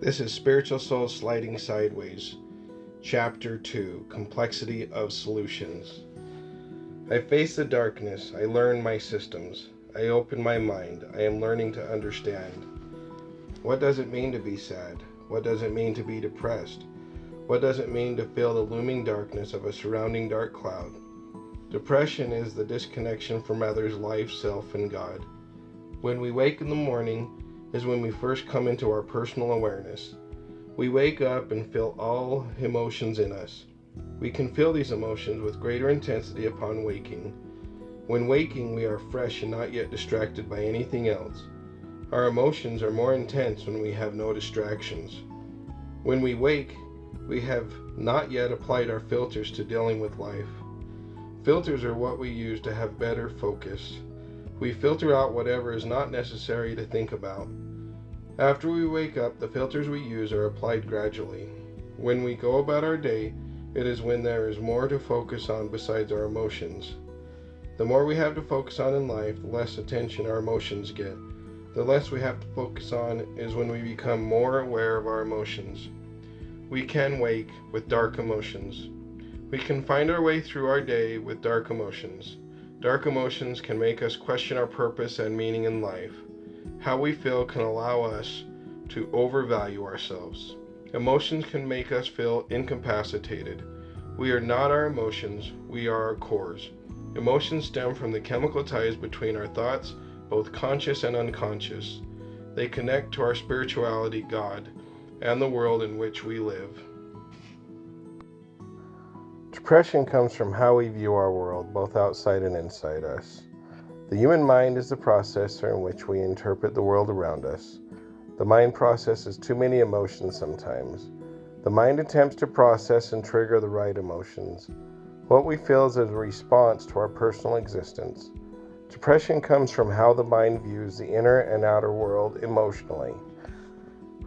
This is Spiritual Soul Sliding Sideways, Chapter 2, Complexity of Solutions. I face the darkness, I learn my systems, I open my mind, I am learning to understand. What does it mean to be sad? What does it mean to be depressed? What does it mean to feel the looming darkness of a surrounding dark cloud? Depression is the disconnection from others, life, self, and God. When we wake in the morning is when we first come into our personal awareness. We wake up and feel all emotions in us. We can feel these emotions with greater intensity upon waking. When waking, we are fresh and not yet distracted by anything else. Our emotions are more intense when we have no distractions. When we wake, we have not yet applied our filters to dealing with life. Filters are what we use to have better focus. We filter out whatever is not necessary to think about. After we wake up, the filters we use are applied gradually. When we go about our day, it is when there is more to focus on besides our emotions. The more we have to focus on in life, the less attention our emotions get. The less we have to focus on is when we become more aware of our emotions. We can wake with dark emotions. We can find our way through our day with dark emotions. Dark emotions can make us question our purpose and meaning in life. How we feel can allow us to overvalue ourselves. Emotions can make us feel incapacitated. We are not our emotions, we are our cores. Emotions stem from the chemical ties between our thoughts, both conscious and unconscious. They connect to our spirituality, God, and the world in which we live. Depression comes from how we view our world, both outside and inside us. The human mind is the processor in which we interpret the world around us. The mind processes too many emotions sometimes. The mind attempts to process and trigger the right emotions. What we feel is a response to our personal existence. Depression comes from how the mind views the inner and outer world emotionally.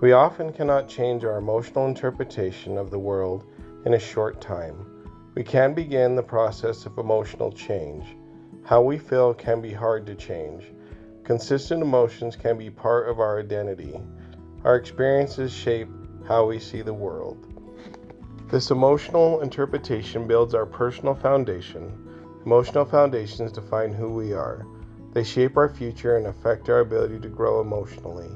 We often cannot change our emotional interpretation of the world in a short time. We can begin the process of emotional change. How we feel can be hard to change. Consistent emotions can be part of our identity. Our experiences shape how we see the world. This emotional interpretation builds our personal foundation. Emotional foundations define who we are. They shape our future and affect our ability to grow emotionally.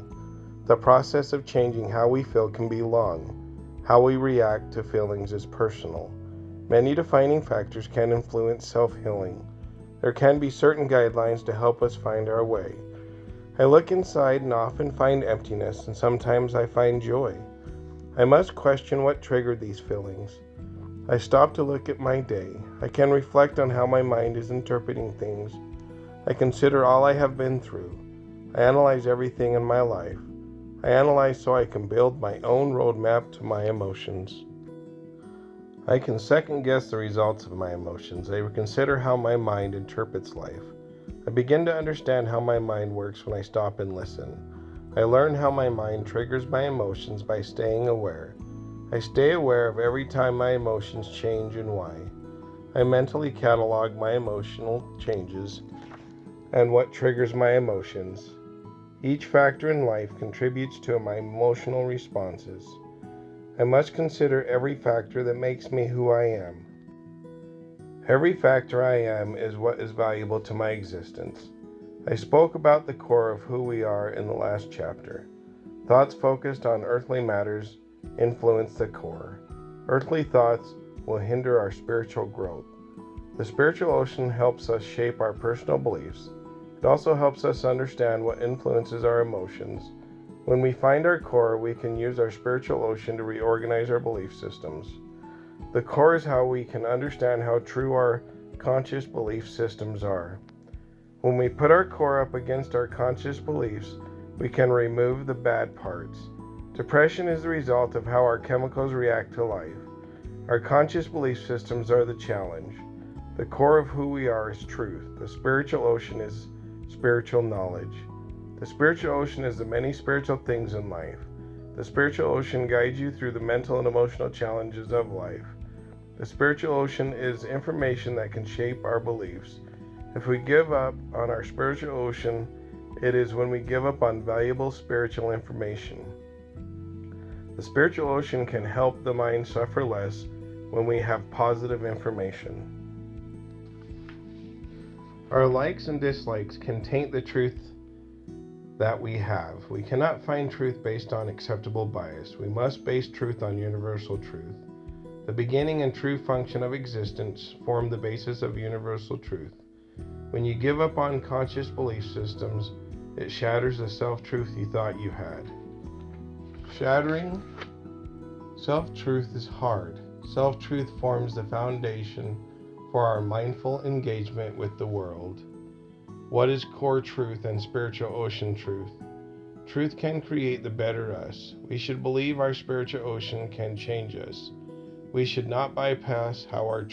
The process of changing how we feel can be long. How we react to feelings is personal. Many defining factors can influence self-healing. There can be certain guidelines to help us find our way. I look inside and often find emptiness, and sometimes I find joy. I must question what triggered these feelings. I stop to look at my day. I can reflect on how my mind is interpreting things. I consider all I have been through. I analyze everything in my life. I analyze so I can build my own roadmap to my emotions. I can second guess the results of my emotions. I consider how my mind interprets life. I begin to understand how my mind works when I stop and listen. I learn how my mind triggers my emotions by staying aware. I stay aware of every time my emotions change and why. I mentally catalog my emotional changes and what triggers my emotions. Each factor in life contributes to my emotional responses. I must consider every factor that makes me who I am. Every factor I am is what is valuable to my existence. I spoke about the core of who we are in the last chapter. Thoughts focused on earthly matters influence the core. Earthly thoughts will hinder our spiritual growth. The spiritual ocean helps us shape our personal beliefs. It also helps us understand what influences our emotions. When we find our core, we can use our spiritual ocean to reorganize our belief systems. The core is how we can understand how true our conscious belief systems are. When we put our core up against our conscious beliefs, we can remove the bad parts. Depression is the result of how our chemicals react to life. Our conscious belief systems are the challenge. The core of who we are is truth. The spiritual ocean is spiritual knowledge. The spiritual ocean is the many spiritual things in life. The spiritual ocean guides you through the mental and emotional challenges of life. The spiritual ocean is information that can shape our beliefs. If we give up on our spiritual ocean, it is when we give up on valuable spiritual information. The spiritual ocean can help the mind suffer less when we have positive information. Our likes and dislikes can taint the truth that we have. We cannot find truth based on acceptable bias. We must base truth on universal truth. The beginning and true function of existence form the basis of universal truth. When you give up on conscious belief systems, it shatters the self-truth you thought you had. Shattering self-truth is hard. Self-truth forms the foundation for our mindful engagement with the world. What is core truth and spiritual ocean truth? Truth can create the better us. We should believe our spiritual ocean can change us. We should not bypass how our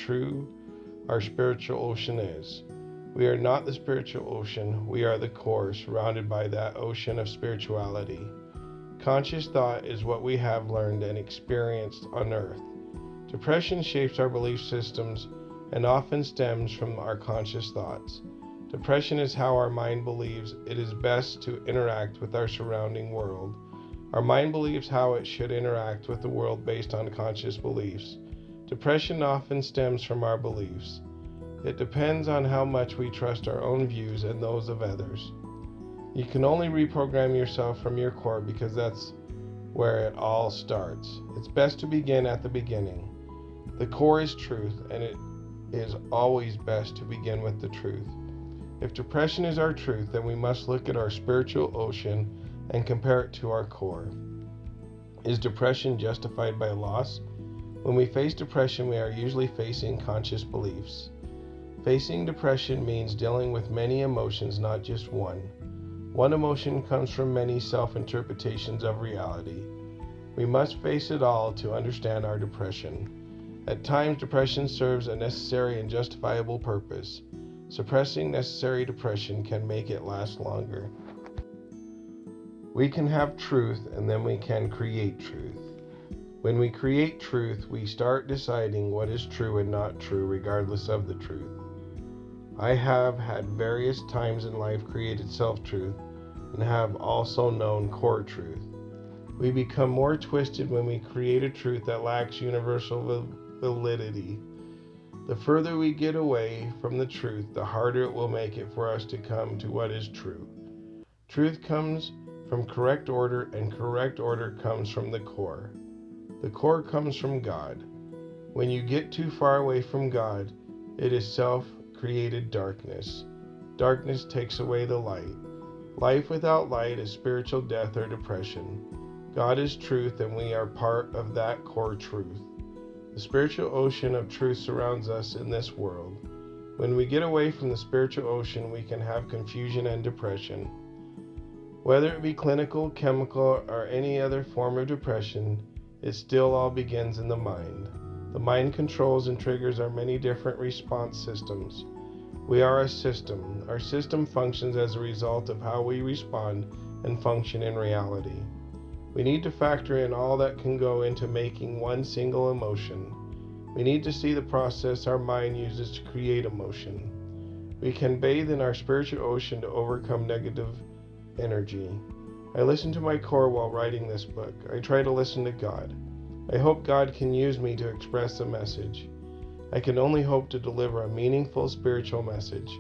spiritual ocean is. We are not the spiritual ocean. We are the core surrounded by that ocean of spirituality. Conscious thought is what we have learned and experienced on earth. Depression shapes our belief systems and often stems from our conscious thoughts. Depression is how our mind believes it is best to interact with our surrounding world. Our mind believes how it should interact with the world based on conscious beliefs. Depression often stems from our beliefs. It depends on how much we trust our own views and those of others. You can only reprogram yourself from your core because that's where it all starts. It's best to begin at the beginning. The core is truth, and it is always best to begin with the truth. If depression is our truth, then we must look at our spiritual ocean and compare it to our core. Is depression justified by loss? When we face depression, we are usually facing conscious beliefs. Facing depression means dealing with many emotions, not just one. One emotion comes from many self-interpretations of reality. We must face it all to understand our depression. At times, depression serves a necessary and justifiable purpose. Suppressing necessary depression can make it last longer. We can have truth, and then we can create truth. When we create truth, we start deciding what is true and not true, regardless of the truth. I have had various times in life created self-truth and have also known core truth. We become more twisted when we create a truth that lacks universal validity. The further we get away from the truth, the harder it will make it for us to come to what is true. Truth comes from correct order, and correct order comes from the core. The core comes from God. When you get too far away from God, it is self-created darkness. Darkness takes away the light. Life without light is spiritual death or depression. God is truth, and we are part of that core truth. The spiritual ocean of truth surrounds us in this world. When we get away from the spiritual ocean, we can have confusion and depression. Whether it be clinical, chemical, or any other form of depression, it still all begins in the mind. The mind controls and triggers our many different response systems. We are a system. Our system functions as a result of how we respond and function in reality. We need to factor in all that can go into making one single emotion. We need to see the process our mind uses to create emotion. We can bathe in our spiritual ocean to overcome negative energy. I listen to my core while writing this book. I try to listen to God. I hope God can use me to express a message. I can only hope to deliver a meaningful spiritual message.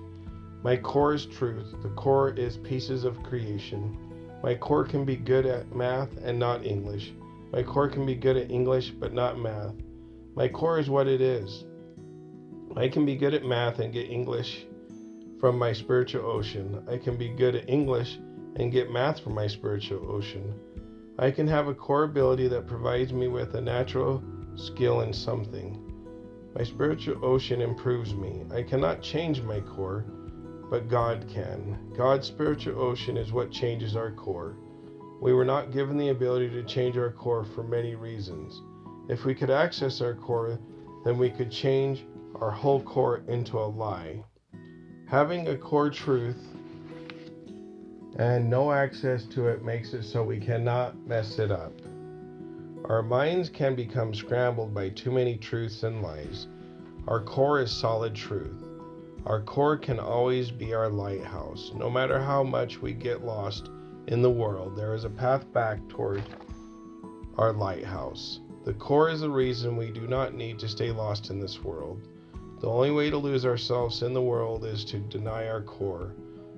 My core is truth. The core is pieces of creation. My core can be good at math and not English. My core can be good at English but not math. My core is what it is. I can be good at math and get English from my spiritual ocean. I can be good at English and get math from my spiritual ocean. I can have a core ability that provides me with a natural skill in something. My spiritual ocean improves me. I cannot change my core, but God can. God's spiritual ocean is what changes our core. We were not given the ability to change our core for many reasons. If we could access our core, then we could change our whole core into a lie. Having a core truth and no access to it makes it so we cannot mess it up. Our minds can become scrambled by too many truths and lies. Our core is solid truth. Our core can always be our lighthouse. No matter how much we get lost in the world, there is a path back toward our lighthouse. The core is the reason we do not need to stay lost in this world. The only way to lose ourselves in the world is to deny our core.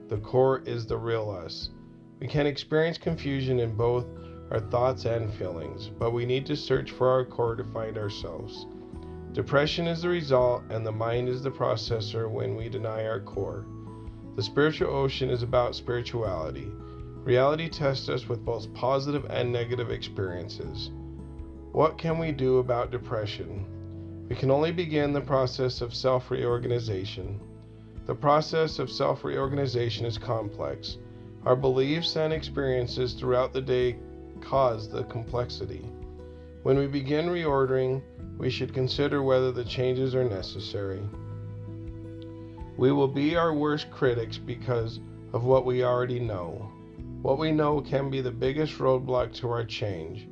The core is the real us. We can experience confusion in both our thoughts and feelings, but we need to search for our core to find ourselves. Depression is the result, and the mind is the processor when we deny our core. The spiritual ocean is about spirituality. Reality tests us with both positive and negative experiences. What can we do about depression? We can only begin the process of self-reorganization. The process of self-reorganization is complex. Our beliefs and experiences throughout the day cause the complexity. When we begin reordering, we should consider whether the changes are necessary. We will be our worst critics because of what we already know. What we know can be the biggest roadblock to our change.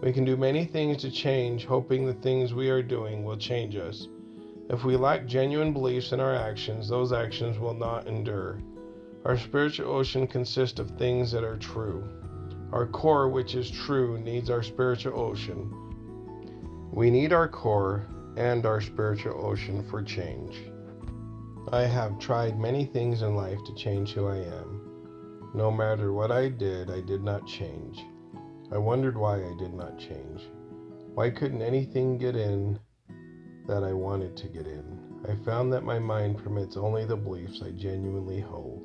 We can do many things to change, hoping the things we are doing will change us. If we lack genuine beliefs in our actions, those actions will not endure. Our spiritual ocean consists of things that are true. Our core, which is true, needs our spiritual ocean. We need our core and our spiritual ocean for change. I have tried many things in life to change who I am. No matter what I did not change. I wondered why I did not change. Why couldn't anything get in that I wanted to get in? I found that my mind permits only the beliefs I genuinely hold.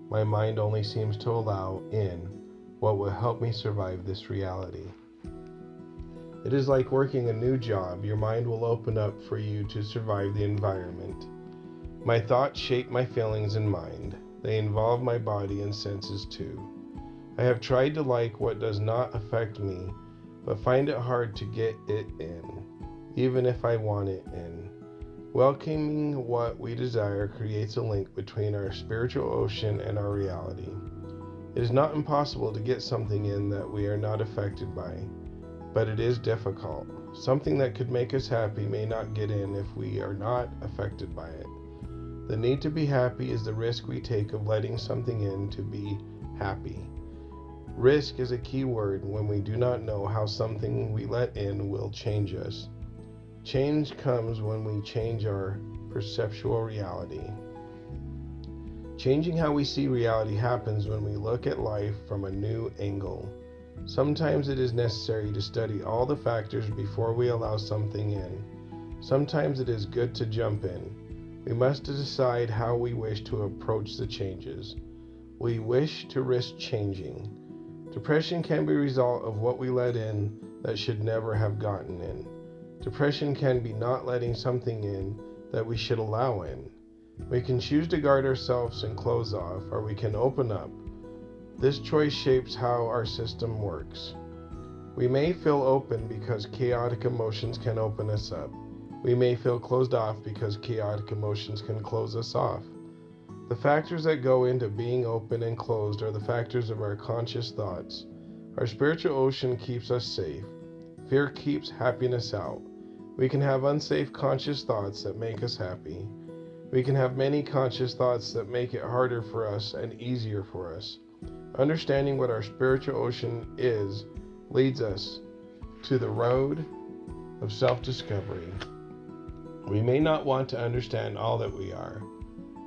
My mind only seems to allow in what will help me survive this reality. It is like working a new job. Your mind will open up for you to survive the environment. My thoughts shape my feelings and mind. They involve my body and senses too. I have tried to like what does not affect me, but find it hard to get it in, even if I want it in. Welcoming what we desire creates a link between our spiritual ocean and our reality. It is not impossible to get something in that we are not affected by, but it is difficult. Something that could make us happy may not get in if we are not affected by it. The need to be happy is the risk we take of letting something in to be happy. Risk is a key word when we do not know how something we let in will change us. Change comes when we change our perceptual reality. Changing how we see reality happens when we look at life from a new angle. Sometimes it is necessary to study all the factors before we allow something in. Sometimes it is good to jump in. We must decide how we wish to approach the changes. We wish to risk changing. Depression can be a result of what we let in that should never have gotten in. Depression can be not letting something in that we should allow in. We can choose to guard ourselves and close off, or we can open up. This choice shapes how our system works. We may feel open because chaotic emotions can open us up. We may feel closed off because chaotic emotions can close us off. The factors that go into being open and closed are the factors of our conscious thoughts. Our spiritual ocean keeps us safe. Fear keeps happiness out. We can have unsafe conscious thoughts that make us happy. We can have many conscious thoughts that make it harder for us and easier for us. Understanding what our spiritual ocean is leads us to the road of self-discovery. We may not want to understand all that we are.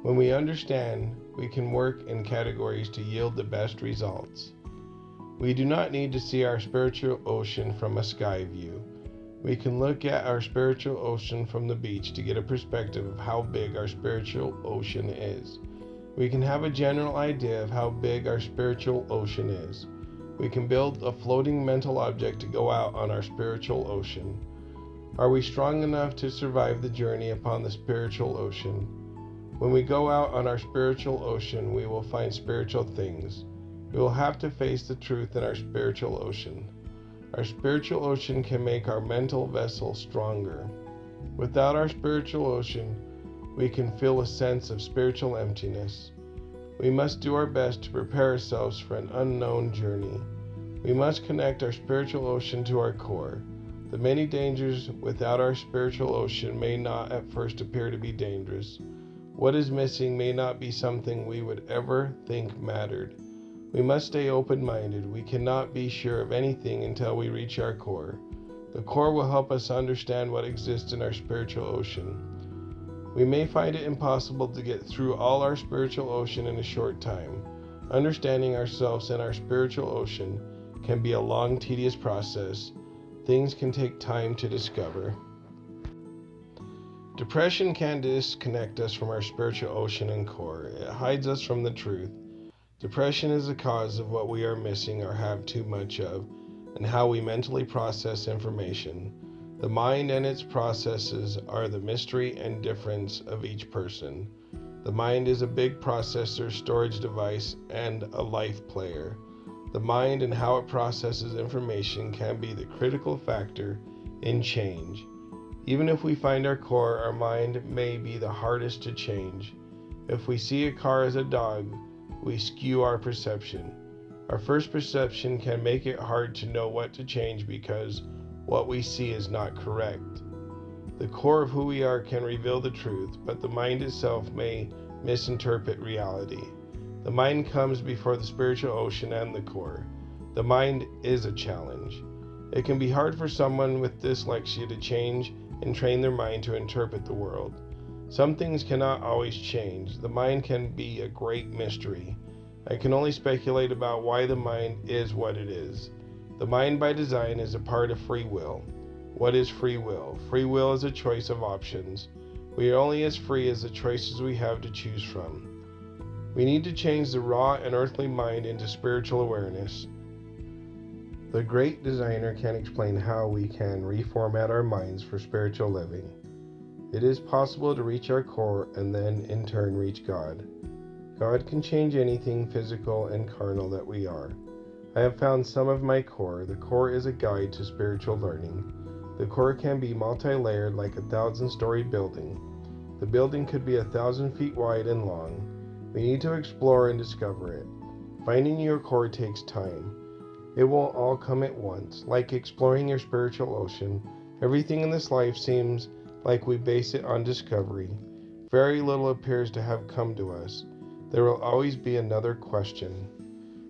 When we understand, we can work in categories to yield the best results. We do not need to see our spiritual ocean from a sky view. We can look at our spiritual ocean from the beach to get a perspective of how big our spiritual ocean is. We can have a general idea of how big our spiritual ocean is. We can build a floating mental object to go out on our spiritual ocean. Are we strong enough to survive the journey upon the spiritual ocean? When we go out on our spiritual ocean, we will find spiritual things. We will have to face the truth in our spiritual ocean. Our spiritual ocean can make our mental vessel stronger. Without our spiritual ocean, we can feel a sense of spiritual emptiness. We must do our best to prepare ourselves for an unknown journey. We must connect our spiritual ocean to our core. The many dangers without our spiritual ocean may not at first appear to be dangerous. What is missing may not be something we would ever think mattered. We must stay open-minded. We cannot be sure of anything until we reach our core. The core will help us understand what exists in our spiritual ocean. We may find it impossible to get through all our spiritual ocean in a short time. Understanding ourselves and our spiritual ocean can be a long, tedious process. Things can take time to discover. Depression can disconnect us from our spiritual ocean and core. It hides us from the truth. Depression is the cause of what we are missing or have too much of, and how we mentally process information. The mind and its processes are the mystery and difference of each person. The mind is a big processor, storage device, and a life player. The mind and how it processes information can be the critical factor in change. Even if we find our core, our mind may be the hardest to change. If we see a car as a dog, we skew our perception. Our first perception can make it hard to know what to change because what we see is not correct. The core of who we are can reveal the truth, but the mind itself may misinterpret reality. The mind comes before the spiritual ocean and the core. The mind is a challenge. It can be hard for someone with dyslexia to change and train their mind to interpret the world. Some things cannot always change. The mind can be a great mystery. I can only speculate about why the mind is what it is. The mind by design is a part of free will. What is free will? Free will is a choice of options. We are only as free as the choices we have to choose from. We need to change the raw and earthly mind into spiritual awareness. The great designer can explain how we can reformat our minds for spiritual living. It is possible to reach our core and then in turn reach God. God can change anything physical and carnal that we are. I have found some of my core. The core is a guide to spiritual learning. The core can be multi-layered like a 1,000-story building. The building could be 1,000 feet wide and long. We need to explore and discover it. Finding your core takes time. It won't all come at once. Like exploring your spiritual ocean, everything in this life seems like we base it on discovery. Very little appears to have come to us. There will always be another question.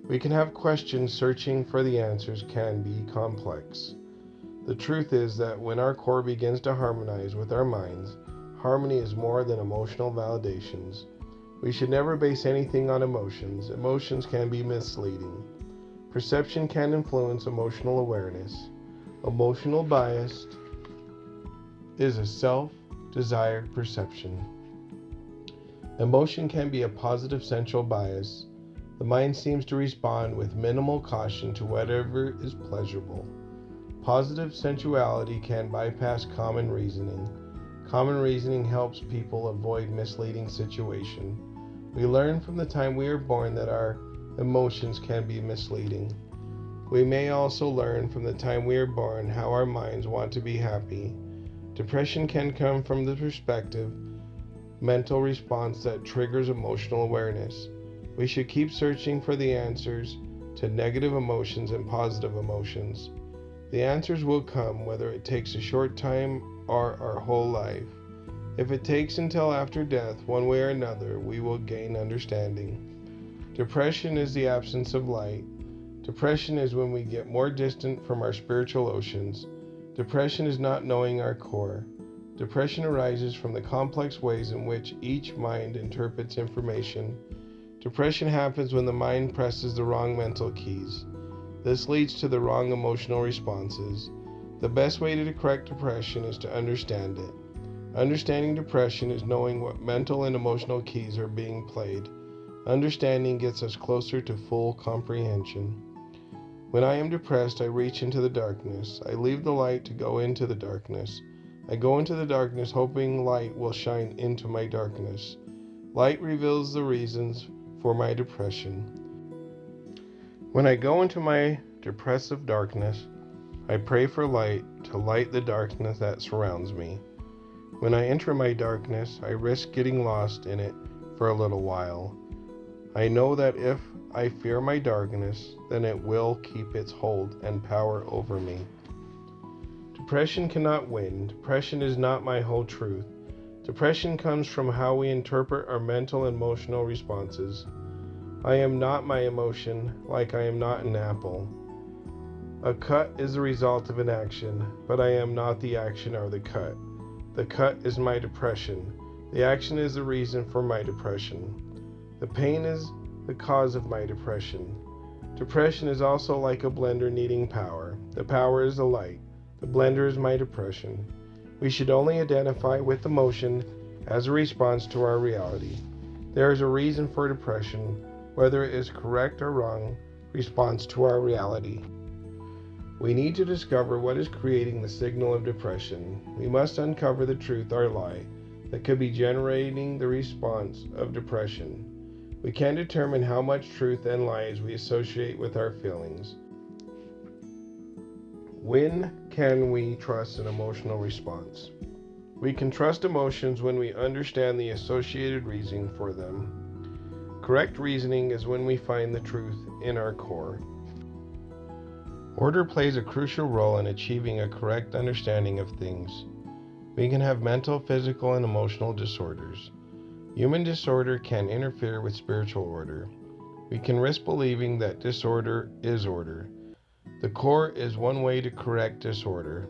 We can have questions. Searching for the answers can be complex. The truth is that when our core begins to harmonize with our minds, harmony is more than emotional validations. We should never base anything on emotions. Emotions can be misleading. Perception can influence emotional awareness. Emotional bias is a self-desired perception. Emotion can be a positive central bias. The mind seems to respond with minimal caution to whatever is pleasurable. Positive sensuality can bypass common reasoning. Common reasoning helps people avoid misleading situations. We learn from the time we are born that our emotions can be misleading. We may also learn from the time we are born how our minds want to be happy. Depression can come from the perspective, mental response that triggers emotional awareness. We should keep searching for the answers to negative emotions and positive emotions. The answers will come whether it takes a short time or our whole life. If it takes until after death, one way or another, we will gain understanding. Depression is the absence of light. Depression is when we get more distant from our spiritual oceans. Depression is not knowing our core. Depression arises from the complex ways in which each mind interprets information. Depression happens when the mind presses the wrong mental keys. This leads to the wrong emotional responses. The best way to correct depression is to understand it. Understanding depression is knowing what mental and emotional keys are being played. Understanding gets us closer to full comprehension. When I am depressed, I reach into the darkness. I leave the light to go into the darkness. I go into the darkness hoping light will shine into my darkness. Light reveals the reasons for my depression. When I go into my depressive darkness, I pray for light to light the darkness that surrounds me. When I enter my darkness, I risk getting lost in it for a little while. I know that if I fear my darkness, then it will keep its hold and power over me. Depression cannot win. Depression is not my whole truth. Depression comes from how we interpret our mental and emotional responses. I am not my emotion, like I am not an apple. A cut is the result of an action, but I am not the action or the cut. The cut is my depression. The action is the reason for my depression. The pain is the cause of my depression. Depression is also like a blender needing power. The power is the light. The blender is my depression. We should only identify with emotion as a response to our reality. There is a reason for depression, whether it is correct or wrong response to our reality. We need to discover what is creating the signal of depression. We must uncover the truth or lie that could be generating the response of depression. We can determine how much truth and lies we associate with our feelings. When can we trust an emotional response? We can trust emotions when we understand the associated reasoning for them. Correct reasoning is when we find the truth in our core. Order plays a crucial role in achieving a correct understanding of things. We can have mental, physical, and emotional disorders. Human disorder can interfere with spiritual order. We can risk believing that disorder is order. The core is one way to correct disorder.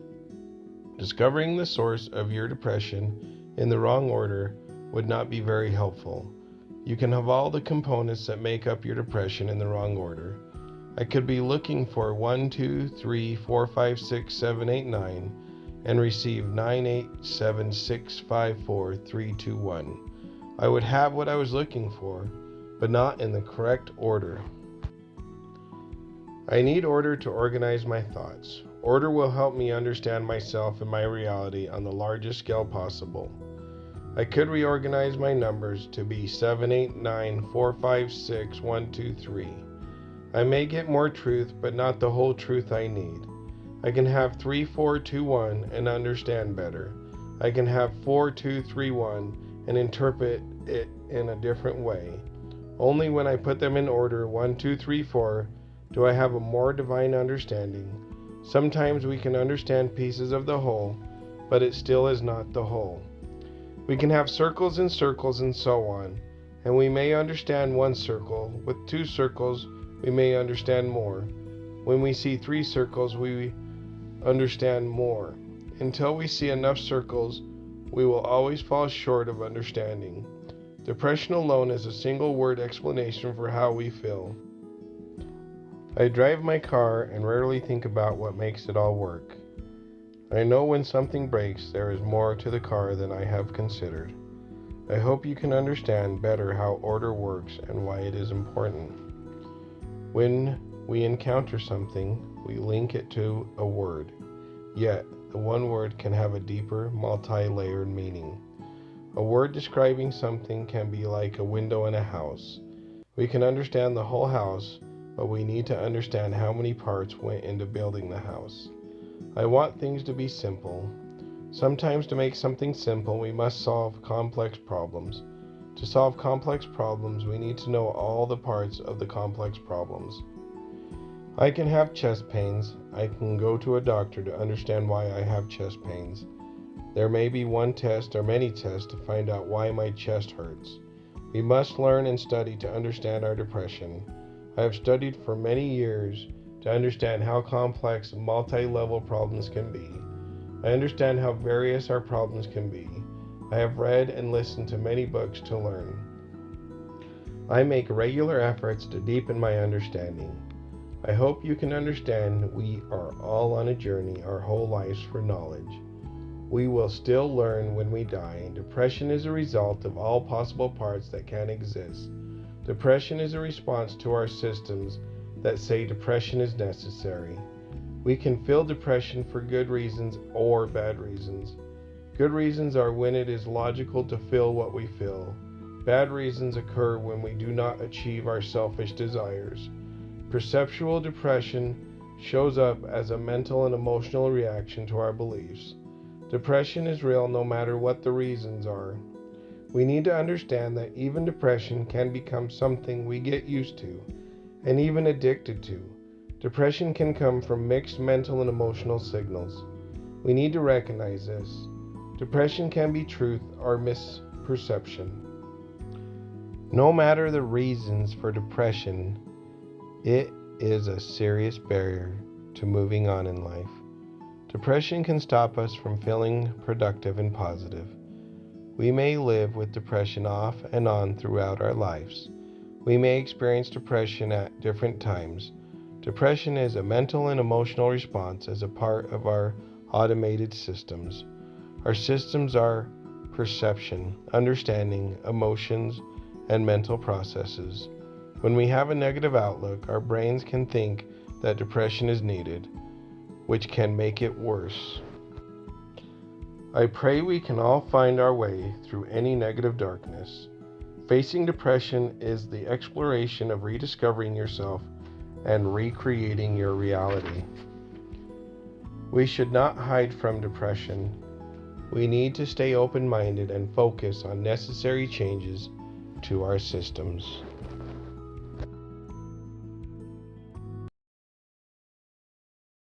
Discovering the source of your depression in the wrong order would not be very helpful. You can have all the components that make up your depression in the wrong order. I could be looking for 1, 2, 3, 4, 5, 6, 7, 8, 9 and receive 9, 8, 7, 6, 5, 4, 3, 2, 1. I would have what I was looking for, but not in the correct order. I need order to organize my thoughts. Order will help me understand myself and my reality on the largest scale possible. I could reorganize my numbers to be 7, 8, 9, 4, 5, 6, 1, 2, 3. I may get more truth, but not the whole truth I need. I can have 3, 4, 2, 1 and understand better. I can have 4, 2, 3, 1 and interpret it in a different way. Only when I put them in order 1, 2, 3, 4 do I have a more divine understanding. Sometimes we can understand pieces of the whole, but it still is not the whole. We can have circles and so on, and we may understand one circle. With 2 circles, we may understand more. When we see 3 circles, we understand more. Until we see enough circles, we will always fall short of understanding. Depression alone is a single word explanation for how we feel. I drive my car and rarely think about what makes it all work. I know when something breaks, there is more to the car than I have considered. I hope you can understand better how order works and why it is important. When we encounter something, we link it to a word. Yet, the one word can have a deeper, multi-layered meaning. A word describing something can be like a window in a house. We can understand the whole house, but we need to understand how many parts went into building the house. I want things to be simple. Sometimes to make something simple, we must solve complex problems. To solve complex problems, we need to know all the parts of the complex problems. I can have chest pains. I can go to a doctor to understand why I have chest pains. There may be one test or many tests to find out why my chest hurts. We must learn and study to understand our depression. I have studied for many years to understand how complex multi-level problems can be. I understand how various our problems can be. I have read and listened to many books to learn. I make regular efforts to deepen my understanding. I hope you can understand we are all on a journey our whole lives for knowledge. We will still learn when we die. Depression is a result of all possible parts that can exist. Depression is a response to our systems that say depression is necessary. We can feel depression for good reasons or bad reasons. Good reasons are when it is logical to feel what we feel. Bad reasons occur when we do not achieve our selfish desires. Perceptual depression shows up as a mental and emotional reaction to our beliefs. Depression is real no matter what the reasons are. We need to understand that even depression can become something we get used to and even addicted to. Depression can come from mixed mental and emotional signals. We need to recognize this. Depression can be truth or misperception. No matter the reasons for depression, it is a serious barrier to moving on in life. Depression can stop us from feeling productive and positive. We may live with depression off and on throughout our lives. We may experience depression at different times. Depression is a mental and emotional response as a part of our automated systems. Our systems are perception, understanding, emotions, and mental processes. When we have a negative outlook, our brains can think that depression is needed, which can make it worse. I pray we can all find our way through any negative darkness. Facing depression is the exploration of rediscovering yourself and recreating your reality. We should not hide from depression. We need to stay open-minded and focus on necessary changes to our systems.